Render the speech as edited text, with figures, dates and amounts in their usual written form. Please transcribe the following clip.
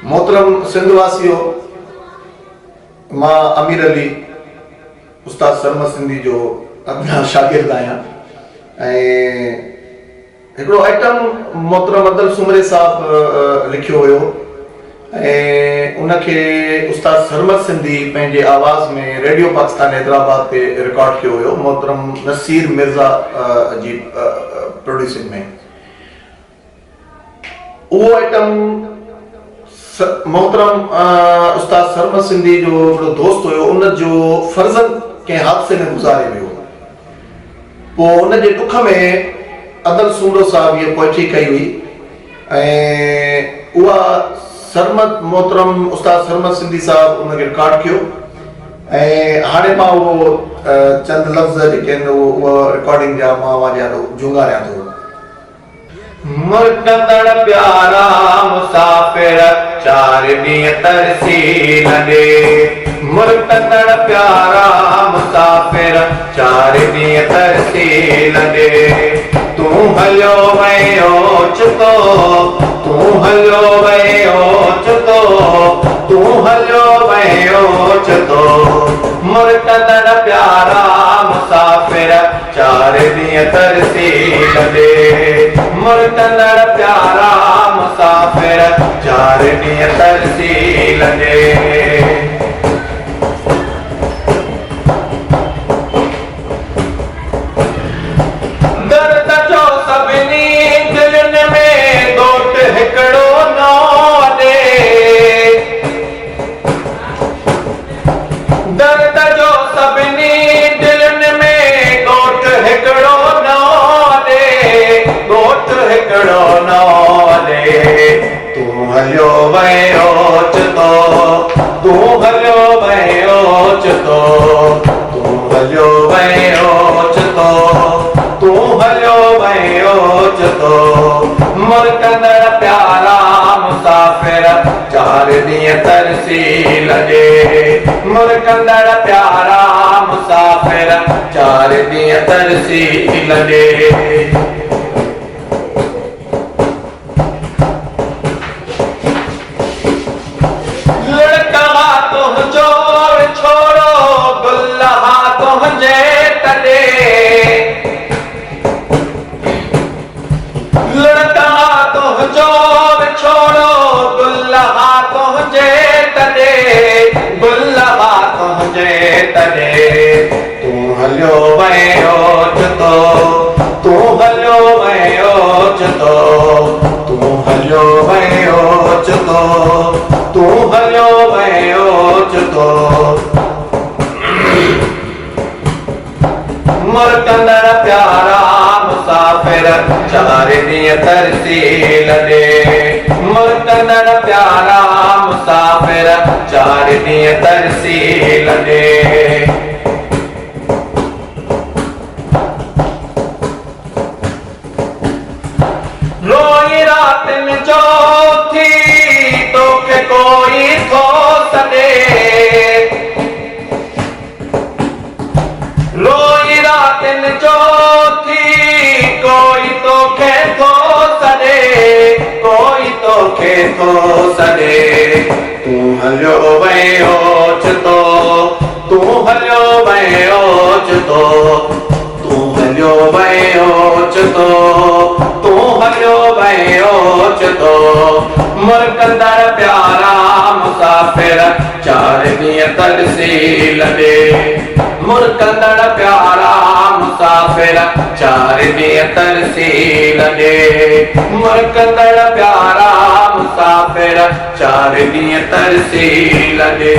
मोहतरम सिंधवासियो, मां अमीर अली उस्ताद सरमद सिंधी जो अॻियां शागिर्द आहियां ऐं हिकिड़ो आइटम मोहतरम अदल सुमरे साहब लिखियो हुयो ऐं उनखे उस्ताद सरमद सिंधी पंहिंजे आवाज़ में रेडियो पाकिस्तान हैदराबाद पे रिकॉर्ड कियो हुयो मोहतरम नसीर मिर्ज़ा जी प्रोड्यूसिंग में। उहो आइटम मोहतरम उस्ताद सरमद सिंधी जो हिकिड़ो दोस्त हुयो, उन जो फर्ज़न कंहिं हादसे में गुज़ारे वियो। पोइ उन जे दुख में अदल सुमरो साहब इहा पोइट्री कई हुई ऐं उहा सरमद मोहतरम उस्ताद सरमद सिंधी साहब उनखे रिकॉर्ड कयो ऐं हाणे मां उहो चंद लफ़्ज़ जेके आहिनि उहा रिकॉर्डिंग जा मां वाजिया जुंगारियां थो। मुर्तदड़ प्यारा मुसाफिर 4 ॾींहं तरसी लॻे, मुर्तदड़ प्यारा मुसाफिर 4 ॾींहं तरसी लॻे। तूं हलियो वयो चुतो, तूं हलियो वयो चुतो, तूं हलियो वयो चुतो। मुर्तदड़ प्यारा मुसाफिर 4 ॾींहं तरसी लॻे, मुर्तदड़ प्यारा मुसाफिर 4 ॾींहं तरसी लॻे। दर्द जो सभिनी दिलनि में ॻोठ हिकिड़ो नओं ॾे, दर्द जो सभिनी दिलनि में ॻोठ हिकिड़ो नओं ॾे, ॻोठ हिकिड़ो नओं ॾे। तूं हलियो वयो चुतो, तूं हलियो वयो चुतो, तूं हलियो वयो चुतो, तूं हलियो वयो चुतो। मुर्तदड़ प्यारा मुसाफिर 4 ॾींहं तरसी लॻे, मुर्तदड़ प्यारा मुसाफिर 4 ॾींहं तरसी लॻे। लड़का तुंहिंजो छोड़ो गुलहा तुंहिंजे तॾे, लड़का तुंहिंजो छोड़ो गुलहा तुंहिंजे तॾे, गुलहा तुंहिंजे तॾे। तूं हलियो वयो चुतो, तूं हलियो वयो चुतो, तूं हलियो वयो चुतो, तूं हलियो वयो चुतो। मुर्तदड़ प्यारा मुसाफिर 4 ॾींहं तरसी लॻे, मुर्तदड़ प्यारा मुसाफिर 4 ॾींहं तरसी लॻे। रोई रातिनि जो थी तोखे कोई थो सॾे, रोई रातिनि जो थी कोई तोखे थो सॾे, कोई तोखे थो सॾे। तूं हलियो वयो चुतो, तूं हलियो वयो चुतो, तूं हलियो वयो चुतो, तूं हलियो वयो चुतो। मुर्तदड़ प्यारा मुसाफिर 4 ॾींहं तरसी लॻे, मुर्तदड़ प्यारा मुसाफिर 4 ॾींहं तरसी लॻे, मुर्तदड़ प्यारा मुसाफिर 4 ॾींहं तरसी लॻे।